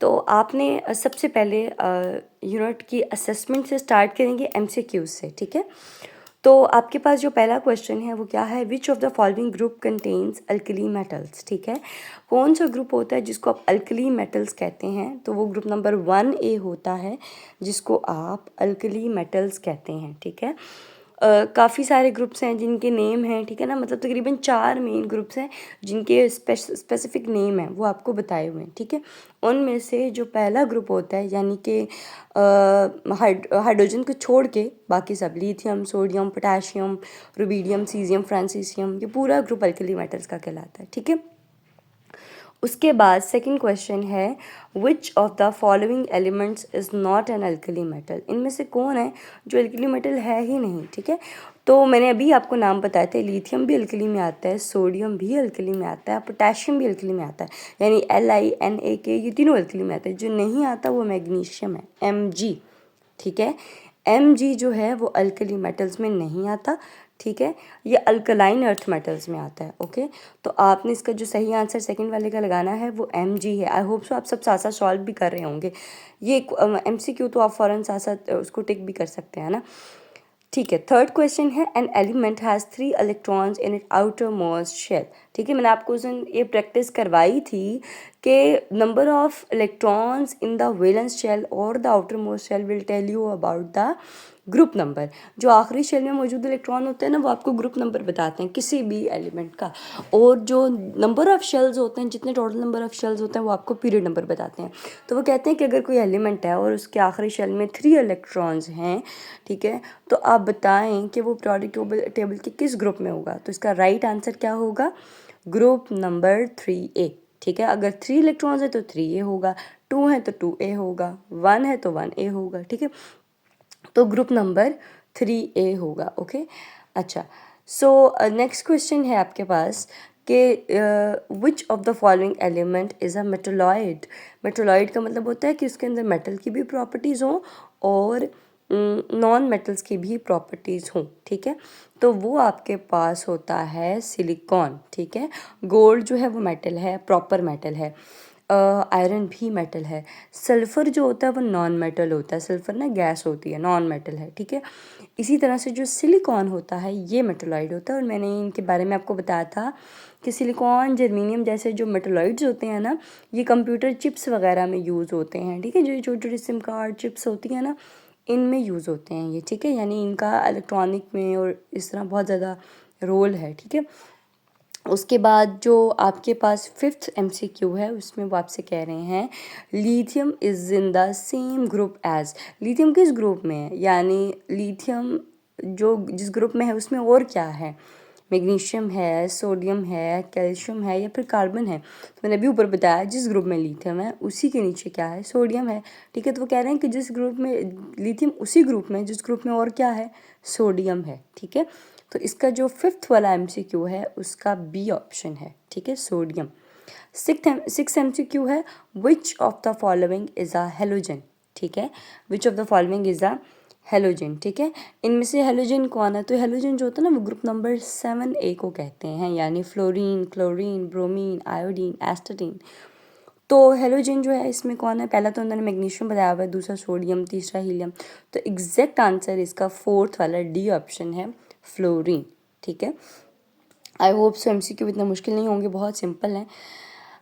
तो आपने सबसे पहले यूनिट की असेसमेंट से स्टार्ट करेंगे एमसीक्यूज से, ठीक है। तो आपके पास जो पहला क्वेश्चन है वो क्या है, which of the following group contains alkali metals, ठीक है। कौन सा ग्रुप होता है जिसको आप अल्कली मेटल्स कहते हैं, तो वो ग्रुप नंबर 1A होता है जिसको आप अल्कली मेटल्स कहते हैं, ठीक है। काफ़ी सारे ग्रुप्स हैं जिनके नेम हैं, ठीक है ना, मतलब तकरीबन 4 मेन ग्रुप्स हैं जिनके स्पेसिफिक नेम हैं वो आपको बताए हुए हैं, ठीक है। उनमें से जो पहला ग्रुप होता है यानी कि हाइड्रोजन को छोड़ के बाकी सब lithium, sodium, potassium, rubidium, caesium, francium, ये पूरा ग्रुप अल्कली मेटल्स का कहलाता है, ठीक है। उसके बाद सेकंड क्वेश्चन है, which of the following elements is not an alkali metal, इनमें से कौन है जो अल्कली मेटल है ही नहीं, ठीक है। तो मैंने अभी आपको नाम बताए थे, लिथियम भी अल्कली में आता है, सोडियम भी अल्कली में आता है, पोटेशियम भी अल्कली में आता है, यानी LiNAK ये तीनों अल्कली में आते हैं। जो नहीं आता वो मैग्नीशियम है, Mg, ठीक है। Mg जो है वो अल्कली मेटल्स में नहीं आता, ठीक है, ये अल्कलाइन अर्थ मेटल्स में आता है, ओके। तो आपने इसका जो सही आंसर सेकंड वाले का लगाना है वो Mg है। आई होप सो आप सब साथ साथ सॉल्व भी कर रहे होंगे। ये MCQ तो आप फ़ौरन साथ साथ उसको टिक भी कर सकते हैं ना, ठीक है। थर्ड क्वेश्चन है, an element has 3 electrons in it outermost shell, ठीक है। मैंने आपको उस दिन ये प्रैक्टिस करवाई थी कि number of electrons in the valence shell और the outermost shell will tell you about the group number. जो आखिरी शेल में मौजूद इलेक्ट्रॉन होते हैं ना वो आपको ग्रुप नंबर बताते हैं किसी भी एलिमेंट का, और जो नंबर ऑफ शेल्स होते हैं, जितने टोटल नंबर ऑफ शेल्स होते हैं वो आपको पीरियड नंबर बताते हैं। तो वो कहते हैं कि अगर कोई एलिमेंट है और उसके आखिरी शेल में 3 इलेक्ट्रॉन्स हैं, ठीक है, तो आप बताएं कि वो पीरियोडिक टेबल के किस ग्रुप में होगा। तो इसका राइट आंसर क्या होगा, ग्रुप नंबर 3A, ठीक है। अगर 3 इलेक्ट्रॉन्स है तो 3A होगा, 2 है तो 2A होगा, 1 है तो 1A होगा, ठीक है। तो ग्रुप नंबर 3A होगा, ओके। अच्छा, सो नेक्स्ट क्वेश्चन है आपके पास कि which of the following element is a metalloid. Metalloid का मतलब होता है कि उसके अंदर मेटल की भी प्रॉपर्टीज़ हों और नॉन मेटल्स की भी प्रॉपर्टीज़ हों, ठीक है। तो वो आपके पास होता है सिलिकॉन, ठीक है। गोल्ड जो है वो मेटल है, प्रॉपर मेटल है। आयरन भी मेटल है। सल्फ़र जो होता है वो नॉन मेटल होता है, सल्फ़र ना गैस होती है, नॉन मेटल है, ठीक है। इसी तरह से जो सिलिकॉन होता है ये मेटलॉइड होता है, और मैंने इनके बारे में आपको बताया था कि सिलिकॉन, जर्मेनियम जैसे जो मेटलॉइड्स होते हैं ना, ये कंप्यूटर चिप्स वगैरह में यूज़ होते हैं, ठीक है। जो छोटी छोटी सिम कार्ड चिप्स होती हैं ना, इनमें यूज़ होते हैं ये, ठीक है। यानी इनका इलेक्ट्रॉनिक में और इस तरह बहुत ज़्यादा रोल है, ठीक है। उसके बाद जो आपके पास फिफ्थ MCQ है उसमें वो आपसे कह रहे हैं, lithium is in the same group as, lithium किस ग्रुप में है, यानी लिथियम जो जिस ग्रुप में है उसमें और क्या है, मैग्नीशियम है, सोडियम है, कैल्शियम है या फिर कार्बन है। तो मैंने अभी ऊपर बताया जिस ग्रुप में लिथियम है उसी के नीचे क्या है, सोडियम है, ठीक है। तो वो कह रहे हैं कि जिस ग्रुप में लिथियम उसी ग्रुप में जिस ग्रुप में और क्या है, सोडियम है, ठीक है। तो इसका जो फिफ्थ वाला MCQ है उसका B ऑप्शन है, ठीक है, सोडियम। सिक्स MCQ है, which of the following is a halogen, ठीक है, which of the following is a halogen, ठीक है। इनमें से हेलोजन कौन है, तो हेलोजन जो होता है ना वो ग्रुप नंबर 7A को कहते हैं, यानी fluorine, chlorine, bromine, iodine, astatine. तो हेलोजन जो है इसमें कौन है, पहला तो उन्होंने मैग्नीशियम बताया हुआ है, दूसरा सोडियम, तीसरा हीलियम। तो एग्जैक्ट आंसर इसका फोर्थ वाला D ऑप्शन है, फ्लोरीन, ठीक है। आई होप सो MCQ इतना मुश्किल नहीं होंगे, बहुत सिंपल है।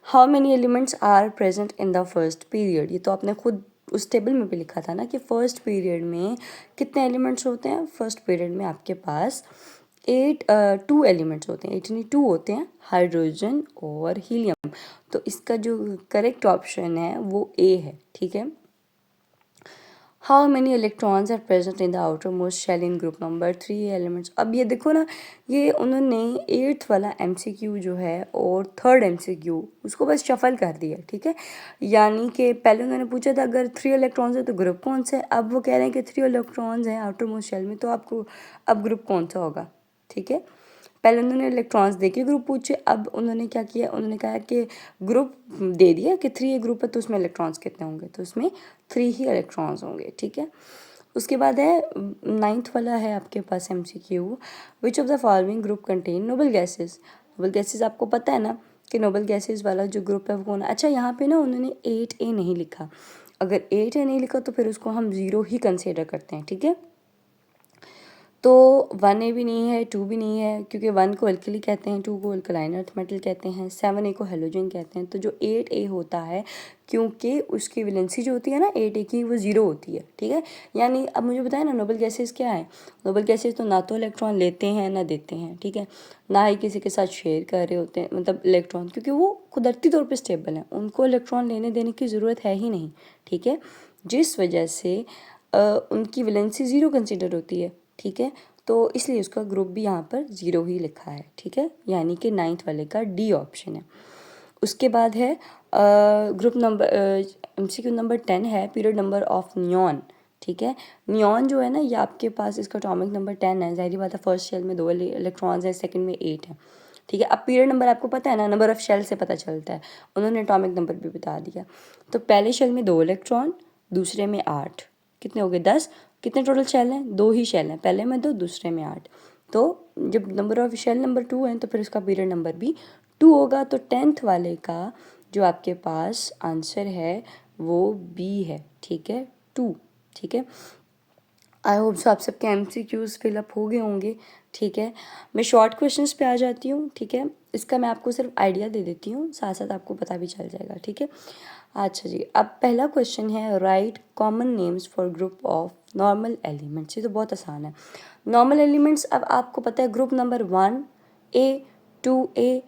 How many elements are present in the first period, ये तो आपने खुद उस टेबल में भी लिखा था ना कि फर्स्ट पीरियड में कितने एलिमेंट्स होते हैं। फर्स्ट पीरियड में आपके पास 2 एलिमेंट्स होते हैं, 82 होते हैं, हाइड्रोजन और हीलियम। तो इसका जो करेक्ट ऑप्शन है वो A है, ठीक है। How many electrons are present in the outermost shell in group number 3 elements. अब ये देखो ना, ये उन्होंने 8th वाला MCQ जो है और थर्ड MCQ उसको बस शफल कर दिया, ठीक है। यानी कि पहले उन्होंने पूछा था अगर 3 इलेक्ट्रॉन्स है तो ग्रुप कौन सा है, अब वो कह रहे हैं कि 3 इलेक्ट्रॉन्स हैं आउटर मोस्ट शेल में, तो आपको अब ग्रुप कौन सा होगा, ठीक है। पहले उन्होंने इलेक्ट्रॉन्स दे के ग्रुप पूछे, अब उन्होंने क्या किया, उन्होंने कहा कि ग्रुप दे दिया कि 3 ग्रुप है तो उसमें इलेक्ट्रॉन्स कितने होंगे, तो उसमें 3 ही इलेक्ट्रॉन्स होंगे, ठीक है। उसके बाद है 9th वाला है आपके पास MCQ, which of the following group contain noble gases. Noble gases आपको पता है ना कि नोबल गैसेस वाला जो ग्रुप है वो कौन है। अच्छा, यहाँ पे ना उन्होंने 8A नहीं लिखा। अगर 8A नहीं लिखा तो फिर उसको हम 0 ही कंसिडर करते हैं, ठीक है। तो 1A भी नहीं है, 2 भी नहीं है, क्योंकि 1 को अल्कली कहते हैं, 2 को अल्कलाइन अर्थ मेटल कहते हैं, 7A को हेलोजन कहते हैं। तो जो 8A होता है, क्योंकि उसकी वैलेंसी जो होती है ना 8A की, वो 0 होती है, ठीक है। यानी अब मुझे बताया ना नोबल गैसेस क्या है। नोबल गैसेस तो ना तो इलेक्ट्रॉन लेते हैं ना देते हैं, ठीक है, ना ही किसी के साथ शेयर कर रहे होते हैं मतलब इलेक्ट्रॉन, क्योंकि वो कुदरती तौर पर स्टेबल हैं, उनको इलेक्ट्रॉन लेने देने की ज़रूरत है ही नहीं, ठीक है। जिस वजह से उनकी वैलेंसी 0 कंसिडर होती है, ठीक है। तो इसलिए उसका ग्रुप भी यहाँ पर 0 ही लिखा है, ठीक है, यानी कि 9th वाले का डी ऑप्शन है। उसके बाद है ग्रुप नंबर MCQ नंबर 10 है पीरियड नंबर ऑफ नियॉन, ठीक है। नियॉन जो है ना, ये आपके पास इसका एटॉमिक नंबर 10 है। ज़ाहिर बात है फर्स्ट शेल में 2 इलेक्ट्रॉन्स हैं, सेकंड में 8 है, ठीक है। अब पीरियड नंबर आपको पता है ना, नंबर ऑफ शेल से पता चलता है, उन्होंने एटॉमिक नंबर भी बता दिया। तो पहले शेल में 2 इलेक्ट्रॉन, दूसरे में 8, कितने हो गए 10। कितने टोटल शेल हैं, 2 ही शेल हैं, पहले में 2 दूसरे में 8। तो जब नंबर ऑफ शेल नंबर 2 है तो फिर उसका पीरियड नंबर भी 2 होगा। तो 10th वाले का जो आपके पास आंसर है वो बी है, ठीक है, 2, ठीक है। आई होप सो आप सबके MCQs फिलअप हो गए होंगे, ठीक है। मैं शॉर्ट क्वेश्चंस पे आ जाती हूँ, ठीक है। इसका मैं आपको सिर्फ आइडिया दे देती हूँ, साथ साथ आपको पता भी चल जाएगा, ठीक है। अच्छा जी, अब पहला क्वेश्चन है right common names for group of normal elements. ये तो बहुत आसान है। नॉर्मल एलिमेंट्स अब आपको पता है group number 1A 2A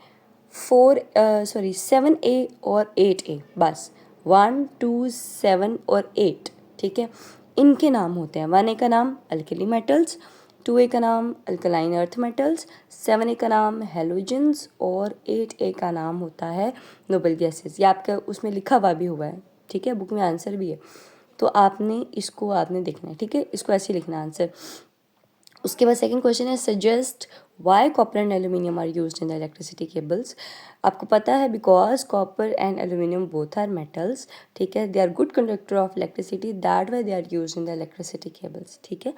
7A और 8A, बस 1 2 7 और 8, ठीक है। इनके नाम होते हैं 1A का नाम अल्कली मेटल्स, 2A का नाम अल्कलाइन अर्थ मेटल्स, 7A का नाम हेलोजेंस और 8A का नाम होता है नोबल गैसेस। ये आपका उसमें लिखा हुआ भी हुआ है, ठीक है, बुक में आंसर भी है। तो आपने देखना है, ठीक है, इसको ऐसे ही लिखना आंसर। उसके बाद सेकंड क्वेश्चन है suggest why copper and aluminium are used in the electricity cables. आपको पता है because copper and aluminium both are metals, ठीक है, they are good conductor of electricity, that why they are used in the electricity cables, ठीक है।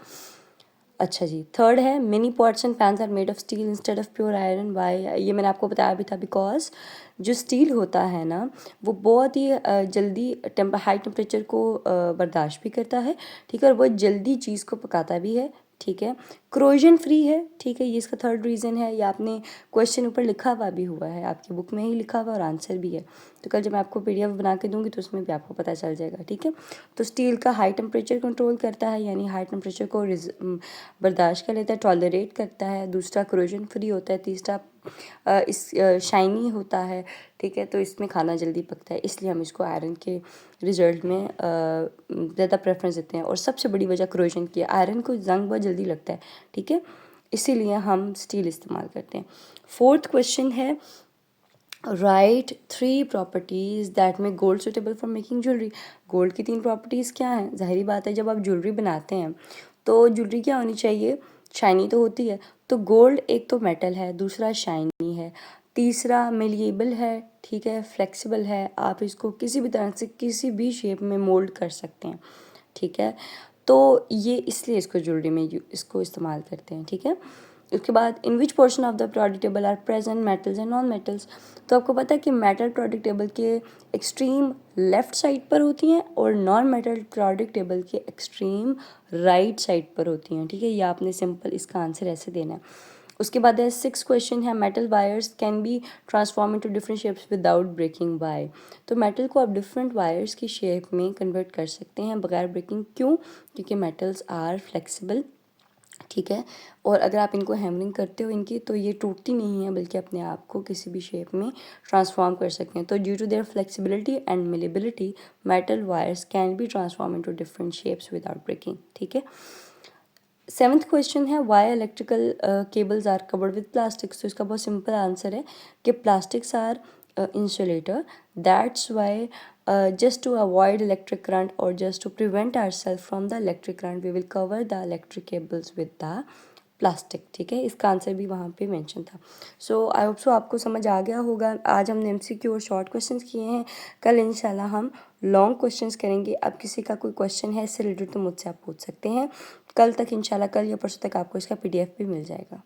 अच्छा जी, third है many pots and pans are made of steel instead of pure iron, why. ये मैंने आपको बताया भी था, बिकॉज जो स्टील होता है ना वो बहुत ही जल्दी हाई टेम्परेचर को बर्दाश्त भी करता है, ठीक है, और बहुत जल्दी चीज़ को पकाता भी है, ठीक है, क्रोजन फ्री है, ठीक है। ये इसका थर्ड रीज़न है। ये आपने क्वेश्चन ऊपर लिखा हुआ भी हुआ है, आपकी बुक में ही लिखा हुआ और आंसर भी है। तो कल जब मैं आपको PDF बना के दूंगी तो उसमें भी आपको पता चल जाएगा, ठीक है। तो स्टील का हाई टेम्परेचर कंट्रोल करता है, यानी हाई टेम्परेचर को बर्दाश्त कर लेता है, टॉलरेट करता है। दूसरा क्रोजन फ्री होता है। तीसरा इस शाइनी होता है, ठीक है। तो इसमें खाना जल्दी पकता है, इसलिए हम इसको आयरन के रिजल्ट में ज़्यादा प्रेफरेंस देते हैं। और सबसे बड़ी वजह क्रोजन की है, आयरन को जंग बहुत जल्दी लगता है, ठीक है, इसीलिए हम स्टील इस्तेमाल करते हैं। फोर्थ क्वेश्चन है right 3 properties that make gold suitable for making jewellery. Gold की 3 प्रॉपर्टीज़ क्या हैं। ज़ाहिरी बात है जब आप ज्वेलरी बनाते हैं तो ज्वेलरी क्या होनी चाहिए, शाइनी तो होती है। तो गोल्ड एक तो मेटल है, दूसरा शाइनी है, तीसरा मेलिएबल है, ठीक है, फ्लेक्सिबल है, आप इसको किसी भी तरह से किसी भी शेप में मोल्ड कर सकते हैं, ठीक है। तो ये इसलिए इसको ज्वेलरी में इसको इस्तेमाल करते हैं, ठीक है। उसके बाद in which portion of the periodic table are present metals and non metals. तो आपको पता है कि मेटल प्रोडिक्ट टेबल के एक्सट्रीम लेफ्ट साइड पर होती हैं और नॉन मेटल प्रोडिक्ट टेबल के एक्सट्रीम राइट साइड पर होती हैं, ठीक है। ये आपने सिंपल इसका आंसर ऐसे देना है। उसके बाद है 6 क्वेश्चन है metal wires can be transform into different shapes without breaking by. तो मेटल को आप डिफरेंट वायर्स की शेप में कन्वर्ट कर सकते हैं बगैर ब्रेकिंग। क्यों? क्योंकि मेटल्स आर फ्लेक्सिबल, ठीक है। और अगर आप इनको हैमरिंग करते हो इनकी तो ये टूटती नहीं है, बल्कि अपने आप को किसी भी शेप में ट्रांसफॉर्म कर सकते हैं। तो due to their flexibility and malleability metal wires can be transform into different shapes without breaking, ठीक है। 7th क्वेश्चन है why electrical cables are covered with plastics. तो इसका बहुत सिंपल आंसर है कि plastics are insulator, that's why just to avoid electric current or just to prevent ourselves from the electric current we will cover the electric cables with the plastic, ठीक है। इसका answer भी वहाँ पे mention था। सो I hope so आपको समझ आ गया होगा। आज हमने MCQ और शॉर्ट क्वेश्चंस किए हैं, कल इंशाल्लाह हम लॉन्ग क्वेश्चंस करेंगे। अब किसी का कोई क्वेश्चन है इससे रिलेटेड तो मुझसे आप पूछ सकते हैं। कल तक इंशाल्लाह, कल या परसों तक आपको इसका PDF भी मिल जाएगा।